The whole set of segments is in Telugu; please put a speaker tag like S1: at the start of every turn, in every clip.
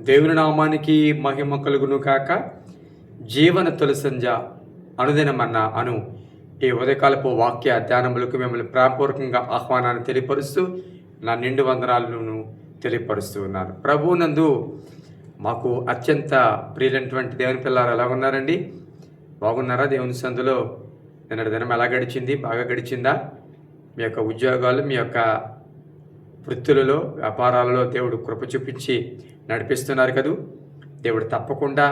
S1: దేవుని నామానికి మహిమ కలుగును కాక. జీవన తొలి సంధ్య అనుదినమన్న అను ఈ ఉదయకాలపు వాక్య ధ్యానములకు మిమ్మల్ని ప్రేమపూర్వకంగా ఆహ్వానాన్ని తెలియపరుస్తూ నా నిండు వందనాలను తెలియపరుస్తూ ఉన్నాను. ప్రభువునందు మాకు అత్యంత ప్రియులైనటువంటి దేవుని పిల్లలు ఎలా ఉన్నారండి? బాగున్నారా? దేవుని సందులో నిన్నటి దినం ఎలా గడిచింది? బాగా గడిచిందా? మీ యొక్క ఉద్యోగాలు, మీ యొక్క వృత్తులలో, వ్యాపారాలలో దేవుడు కృప చూపించి నడిపిస్తున్నారు కదూ. దేవుడు తప్పకుండా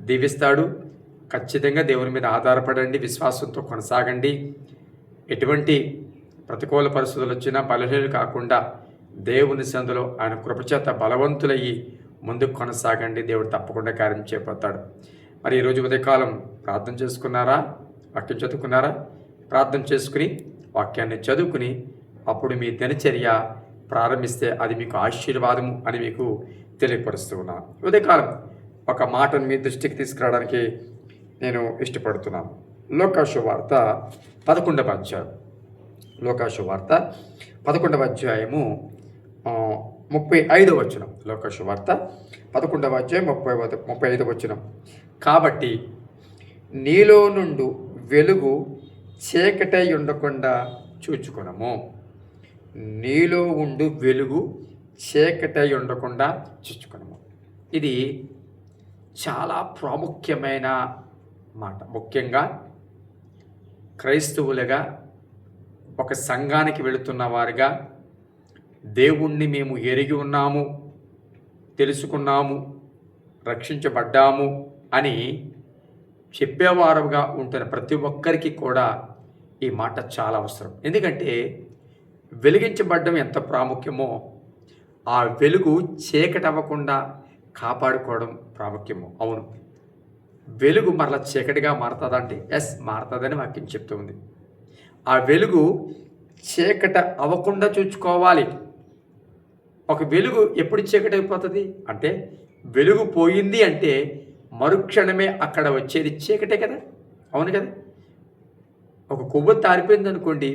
S1: దీవిస్తాడు. ఖచ్చితంగా దేవుని మీద ఆధారపడండి, విశ్వాసంతో కొనసాగండి. ఎటువంటి ప్రతికూల పరిస్థితులు వచ్చినా బలహీనలు కాకుండా దేవుని సందులో ఆయన కృపచేత బలవంతులయ్యి ముందుకు కొనసాగండి. దేవుడు తప్పకుండా కార్యం చేపడతాడు. మరి ఈరోజు ఉదయకాలం ప్రార్థన చేసుకున్నారా? వాక్యం చదువుకున్నారా? ప్రార్థన చేసుకుని వాక్యాన్ని చదువుకుని అప్పుడు మీ దినచర్య ప్రారంభిస్తే అది మీకు ఆశీర్వాదము అని మీకు తెలియపరుస్తూ ఉన్నాను. ఉదయకాలం ఒక మాటను మీ దృష్టికి తీసుకురావడానికి నేను ఇష్టపడుతున్నాను. లోకాసువార్త 11వ అధ్యాయం. లోకాసువార్త 11వ అధ్యాయము 35వ వచనం. లోకాసువార్త 11వ అధ్యాయం 35వ వచనం. కాబట్టి నీలో నుండి వెలుగు చీకటై ఉండకుండా చూచుకొనము. నీలో ఉండు వెలుగు చీకటై ఉండకుండా చూచుకొనము. ఇది చాలా ప్రాముఖ్యమైన మాట. ముఖ్యంగా క్రైస్తవులుగా, ఒక సంఘానికి వెళుతున్న వారుగా, దేవుణ్ణి మేము ఎరిగి ఉన్నాము, తెలుసుకున్నాము, రక్షించబడ్డాము అని చెప్పేవారుగా ఉంటున్న ప్రతి ఒక్కరికి కూడా ఈ మాట చాలా అవసరం. ఎందుకంటే వెలిగించబడ్డం ఎంత ప్రాముఖ్యమో ఆ వెలుగు చీకటి అవ్వకుండా కాపాడుకోవడం ప్రాముఖ్యము. అవును, వెలుగు మరలా చీకటిగా మారుతుందంటే ఎస్, మారుతుందని వాక్యం చెప్తుంది. ఆ వెలుగు చీకట అవ్వకుండా చూసుకోవాలి. ఒక వెలుగు ఎప్పుడు చీకటి అయిపోతుంది అంటే, వెలుగు పోయింది అంటే మరుక్షణమే అక్కడ వచ్చేది చీకటే కదా. అవును కదా. ఒక కొవ్వొత్తి ఆరిపోయింది అనుకోండి,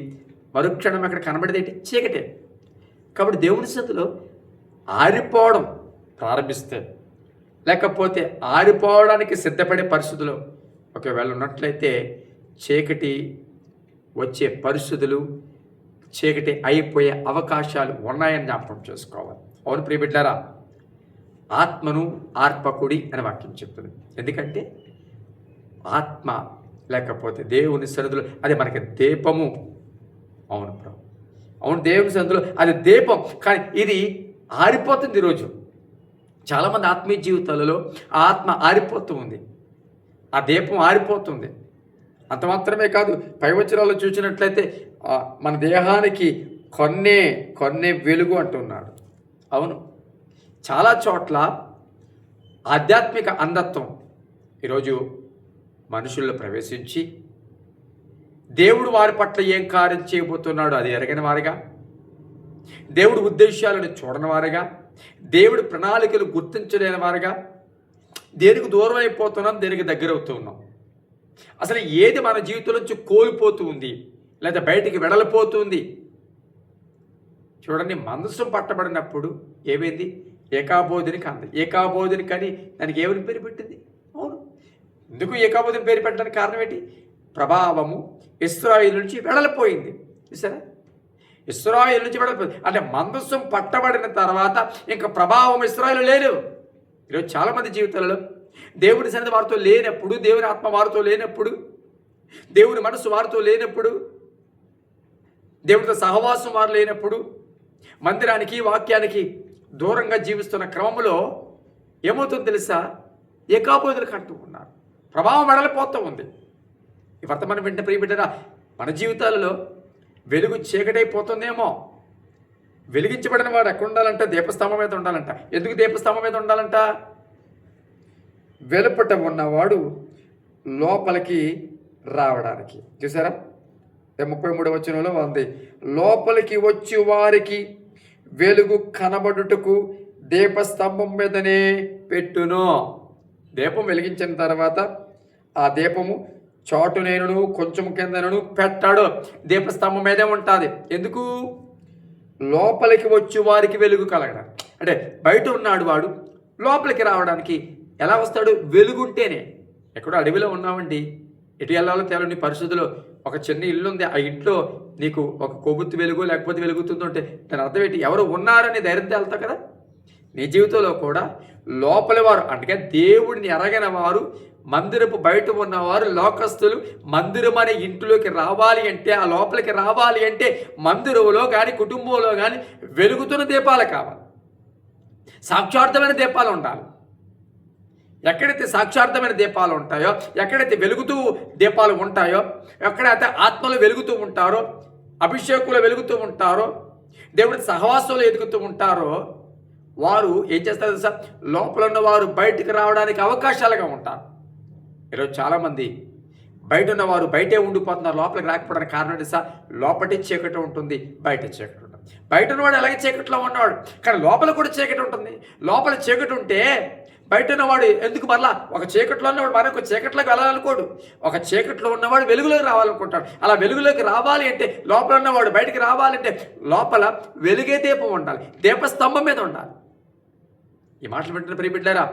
S1: మరుక్షణం అక్కడ కనబడేది చీకటే. కాబట్టి దేవుని సన్నిధిలో ఆరిపోవడం ప్రారంభిస్తే, లేకపోతే ఆరిపోవడానికి సిద్ధపడే పరిస్థితులు ఒకవేళ ఉన్నట్లయితే చీకటి వచ్చే పరిస్థితులు, చీకటి అయిపోయే అవకాశాలు ఉన్నాయని జ్ఞాపకం చేసుకోవాలి. అవును ప్రియబిడ్డారా, ఆత్మను ఆర్పకుడి అని వాక్యం చెప్తుంది. ఎందుకంటే ఆత్మ లేకపోతే దేవుని సన్నిధిలో అది మనకి దీపము. అవును ప్రభు, అవును, దేవుని సన్నిధిలో అది దీపం. కానీ ఇది ఆరిపోతుంది. ఈరోజు చాలామంది ఆత్మీయ జీవితాలలో ఆ ఆత్మ ఆరిపోతూ ఉంది, ఆ దీపం ఆరిపోతుంది. అంత మాత్రమే కాదు, పై వచనాల్లో చూసినట్లయితే మన దేహానికి కొన్నే వెలుగు అంటున్నాడు. అవును, చాలా చోట్ల ఆధ్యాత్మిక అంధత్వం ఈరోజు మనుషుల్లో ప్రవేశించి దేవుడు వారి పట్ల ఏం కార్యం చేయబోతున్నాడో అది ఎరగని వారిగా, దేవుడి ఉద్దేశాలను చూడని వారిగా, దేవుడి ప్రణాళికలు గుర్తించలేని వారిగా, దేనికి దూరం అయిపోతున్నాం, దేనికి దగ్గర అవుతూ ఉన్నాం. అసలు ఏది మన జీవితం నుంచి కోల్పోతూ ఉంది లేదా బయటికి వెడలిపోతుంది. చూడండి, మందసం పట్టబడినప్పుడు ఏమైంది? ఏకాబోధినికి అంది. ఏకాబోధినికి అని దానికి ఏమని పేరు పెట్టింది? అవును, ఎందుకు ఏకాబోధిని పేరు పెట్టడానికి కారణం ఏంటి? ప్రభావము ఇశ్రాయేలు నుంచి వెడలిపోయింది. చూసారా, ఇశ్రాయేలు నుంచి వెడలిపోయింది అంటే మందసం పట్టబడిన తర్వాత ఇంకా ప్రభావం ఇశ్రాయేలు లేదు. ఈరోజు చాలామంది జీవితాలలో దేవుని సన్నిధి వారితో లేనప్పుడు, దేవుని ఆత్మ వారితో లేనప్పుడు, దేవుని మనసు వారితో లేనప్పుడు, దేవుడితో సహవాసం వారు లేనప్పుడు, మందిరానికి వాక్యానికి దూరంగా జీవిస్తున్న క్రమంలో ఏమవుతుందో తెలుసా? ఏకాబోధులు కంటూ ఉన్నారు. ప్రభావం వెడలిపోతూ ఉంది. ఈ వర్తమానం వెంట ప్రియబిడ్డరా, మన జీవితాలలో వెలుగు చీకటైపోతుందేమో. వెలిగించబడిన వాడు ఎక్కడ ఉండాలంట? దీపస్తంభం మీద ఉండాలంట. ఎందుకు దీపస్తంభం మీద ఉండాలంట? వెలుపట ఉన్నవాడు లోపలికి రావడానికి. చూసారా, 33వ వచనంలో ఉంది, లోపలికి వచ్చి వారికి వెలుగు కనబడుటకు దీపస్తంభం మీదనే పెట్టును. దీపం వెలిగించిన తర్వాత ఆ దీపము చాటునేను కొంచెం కిందనను పెట్టాడు, దీపస్తంభం మీదే ఉంటుంది. ఎందుకు? లోపలికి వచ్చి వారికి వెలుగు కలగడం. అంటే బయట ఉన్నాడు వాడు, లోపలికి రావడానికి ఎలా వస్తాడు? వెలుగుంటేనే. ఎక్కడో అడవిలో ఉన్నామండి, ఎటు వెళ్ళాలో తేలని పరిస్థితుల్లో ఒక చిన్న ఇల్లు ఉంది, ఆ ఇంట్లో నీకు ఒక కొవ్వొత్తి వెలుగు లేకపోతే వెలుగుతుందంటే దాని అర్థం ఏంటి? ఎవరు ఉన్నారని ధైర్యంతో వెళ్తావు కదా. నీ జీవితంలో కూడా లోపలి వారు అంటే దేవుడిని ఎరగని వారు, మందిరపు బయట ఉన్నవారు, లోకస్తులు మందిరం అనే ఇంటిలోకి రావాలి అంటే, ఆ లోపలికి రావాలి అంటే మందిరంలో కానీ కుటుంబంలో కానీ వెలుగుతున్న దీపాలు కావాలి, సాక్షార్థమైన దీపాలు ఉండాలి. ఎక్కడైతే సాక్షార్థమైన దీపాలు ఉంటాయో, ఎక్కడైతే వెలుగుతూ దీపాలు ఉంటాయో, ఎక్కడైతే ఆత్మలు వెలుగుతూ ఉంటారో, అభిషేకులు వెలుగుతూ ఉంటారో, దేవుడి సహవాసంలో ఎదుగుతూ ఉంటారో, వారు ఏం చేస్తారు తెలుసా? లోపల ఉన్న వారు బయటికి రావడానికి అవకాశాలుగా ఉంటారు. ఈరోజు చాలామంది బయట ఉన్నవారు బయటే ఉండిపోతున్నారు, లోపలికి రాకపోవడానికి కారణం తెలుసా? లోపటి చీకటి ఉంటుంది, బయట చీకటి ఉంటుంది. బయట ఉన్నవాడు అలాగే చీకట్లో ఉన్నవాడు, కానీ లోపల కూడా చీకటి ఉంటుంది. లోపల చీకటి ఉంటే బయట ఉన్నవాడు ఎందుకు మరలా ఒక చీకట్లో ఉన్నవాడు మరొక చీకట్లోకి వెళ్ళాలనుకోడు. ఒక చీకట్లో ఉన్నవాడు వెలుగులోకి రావాలనుకుంటాడు. అలా వెలుగులోకి రావాలి అంటే, లోపల ఉన్నవాడు బయటికి రావాలంటే లోపల వెలుగే దీపం ఉండాలి, దీపస్తంభం మీద ఉండాలి. ఈ మాటలు వింటున్న ప్రియబిడ్డారా,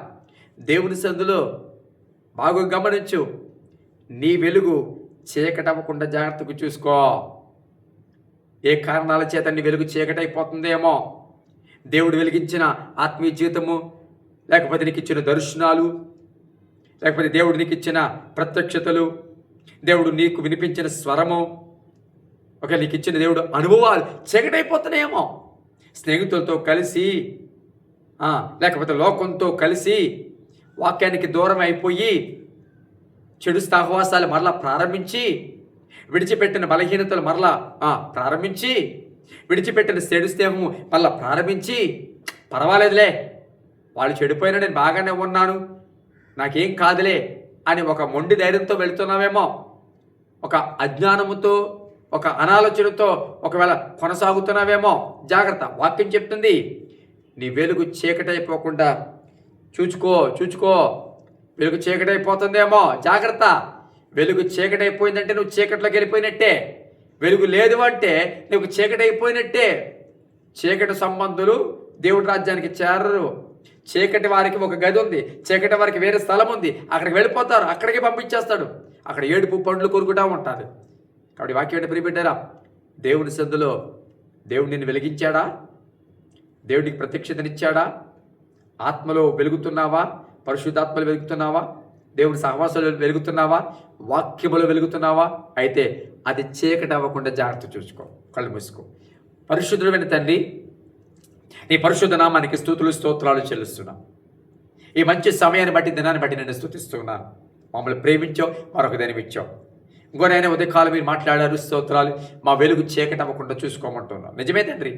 S1: దేవుని సందులో బాగా గమనించు. నీ వెలుగు చీకటి అవ్వకుండా జాగ్రత్తగా చూసుకో. ఏ కారణాల చేత నీ వెలుగు చీకటి అయిపోతుందేమో, దేవుడు వెలిగించిన ఆత్మీయ జీవితము, లేకపోతే నీకు ఇచ్చిన దర్శనాలు, లేకపోతే దేవుడు నీకు ఇచ్చిన ప్రత్యక్షతలు, దేవుడు నీకు వినిపించిన స్వరము, నీకు ఇచ్చిన దేవుడు అనుభవాలు చీకటైపోతున్నాయేమో. స్నేహితులతో కలిసి లేకపోతే లోకంతో కలిసి వాక్యానికి దూరం అయిపోయి చెడు సహవాసాలు మరలా ప్రారంభించి, విడిచిపెట్టిన బలహీనతలు మరలా ప్రారంభించి, విడిచిపెట్టిన చెడు స్నేహము మరలా ప్రారంభించి, పర్వాలేదులే వాళ్ళు చెడిపోయినా నేను బాగానే ఉన్నాను, నాకేం కాదులే అని ఒక మొండి ధైర్యంతో వెళుతున్నావేమో. ఒక అజ్ఞానముతో, ఒక అనాలోచనతో ఒకవేళ కొనసాగుతున్నావేమో. జాగ్రత్త, వాక్యం చెప్తుంది, నీ వెలుగు చీకటైపోకుండా చూచుకో. వెలుగు చీకటైపోతుందేమో, జాగ్రత్త. వెలుగు చీకటైపోయిందంటే నువ్వు చీకట్లోకి వెళ్ళిపోయినట్టే. వెలుగు లేదు అంటే నువ్వు చీకటైపోయినట్టే. చీకటి సంబంధులు దేవుడి రాజ్యానికి చేరరు. చీకటి వారికి ఒక గది ఉంది, చీకటి వారికి వేరే స్థలం ఉంది, అక్కడికి వెళ్ళిపోతారు, అక్కడికి పంపించేస్తాడు. అక్కడ ఏడుపు పండ్లు కొరుకుతూ ఉంటారు. కాబట్టి వాక్యం ఏంటి ప్రియబిడ్డారా, దేవుని సందులో దేవుడు నిన్ను వెలిగించాడా? దేవుడికి ప్రత్యక్షతనిచ్చాడా? ఆత్మలో వెలుగుతున్నావా? పరిశుద్ధాత్మలో వెలుగుతున్నావా? దేవుడి సహవాసంలో వెలుగుతున్నావా? వాక్యములో వెలుగుతున్నావా? అయితే అది చీకటి అవ్వకుండా జాగ్రత్త చూసుకో, కళ్ళు మూసుకో. పరిశుద్ధుడైన తండ్రి, నీ పరిశుద్ధ నామానికి స్తుతులు స్తోత్రాలు చెల్లిస్తున్నాను. ఈ మంచి సమయాన్ని బట్టి, దినాన్ని బట్టి నేను స్తుతిస్తున్నాను. మమ్మల్ని ప్రేమించావు, మరొక దినం ఇచ్చావు. ఇంకోనైనా ఉదయకాలం మీరు మాట్లాడారు, స్తోత్రాలు. మా వెలుగు చీకటి అవ్వకుండా చూసుకోమంటున్నాను. నిజమే తండ్రి,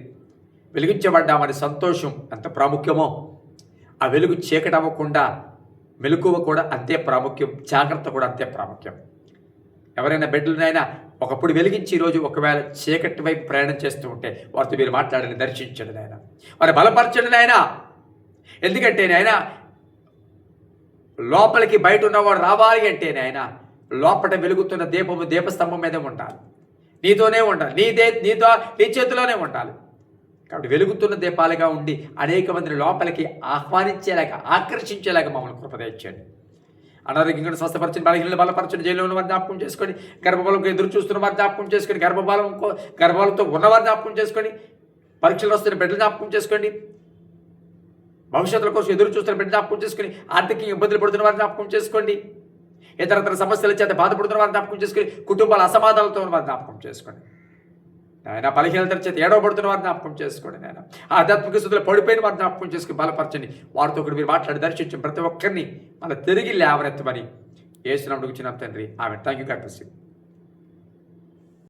S1: వెలిగించబడ్డామని సంతోషం ఎంత ప్రాముఖ్యమో, ఆ వెలుగు చీకటి అవ్వకుండా మెలకువ కూడా అంతే ప్రాముఖ్యం, జాగ్రత్త కూడా అంతే ప్రాముఖ్యం. ఎవరైనా బిడ్డలనైనా ఒకప్పుడు వెలిగించి ఈరోజు ఒకవేళ చీకటి వైపు ప్రయాణం చేస్తూ ఉంటే వారితో మీరు మాట్లాడని, దర్శించండి నాయన, వారిని బలపరచండి నాయన. ఎందుకంటే నాయన, లోపలికి బయట ఉన్నవాడు రావాలి అంటే నాయన, లోపల వెలుగుతున్న దీపము దీపస్తంభం మీదే ఉండాలి, నీతోనే ఉండాలి, నీ చేతిలోనే ఉండాలి. కాబట్టి వెలుగుతున్న దీపాలుగా ఉండి అనేక మందిని లోపలికి ఆహ్వానించేలాగా, ఆకర్షించేలాగా మమ్మల్ని కృపదయించండి. అనారోగ్యంగా స్వస్థపరచండి, బలహీనలు బలపరచండి, జైల్లో ఉన్న వారిని జ్ఞాపకం చేసుకొని, గర్భఫలంకు ఎదురు చూస్తున్న వారిని జ్ఞాపకం చేసుకొని, గర్భఫలంతో ఉన్నవారిని జ్ఞాపకం చేసుకొని, పరీక్షలు వస్తున్న బిడ్డలు జ్ఞాపకం చేసుకోండి, భవిష్యత్తుల కోసం ఎదురు చూస్తున్న బిడ్డ జ్ఞాపకం చేసుకొని, ఆర్థిక ఇబ్బందులు పడుతున్న వారిని జ్ఞాపకం చేసుకోండి, ఇతర సమస్యల చేత బాధపడుతున్న వారిని జ్ఞాపకం చేసుకొని, కుటుంబాల అసమాధానాలతో ఉన్న వారిని జ్ఞాపకం చేసుకోండి నాయన. బలహీనతల చేత ఏడవబడుతున్న వారిని జ్ఞాపకం చేసుకోండి నాయన. ఆధ్యాత్మిక స్థితిలో పడిపోయిన వారిని జ్ఞాపకం చేసుకుని బలపరచండి. వారితో కూడా మీరు మాట్లాడి దర్శించండి. ప్రతి ఒక్కరిని మళ్ళీ తిరిగి లేవనెత్తమని యేసు నామమున అడుగుచున్నాం తండ్రి, amen. Thank you, God bless you.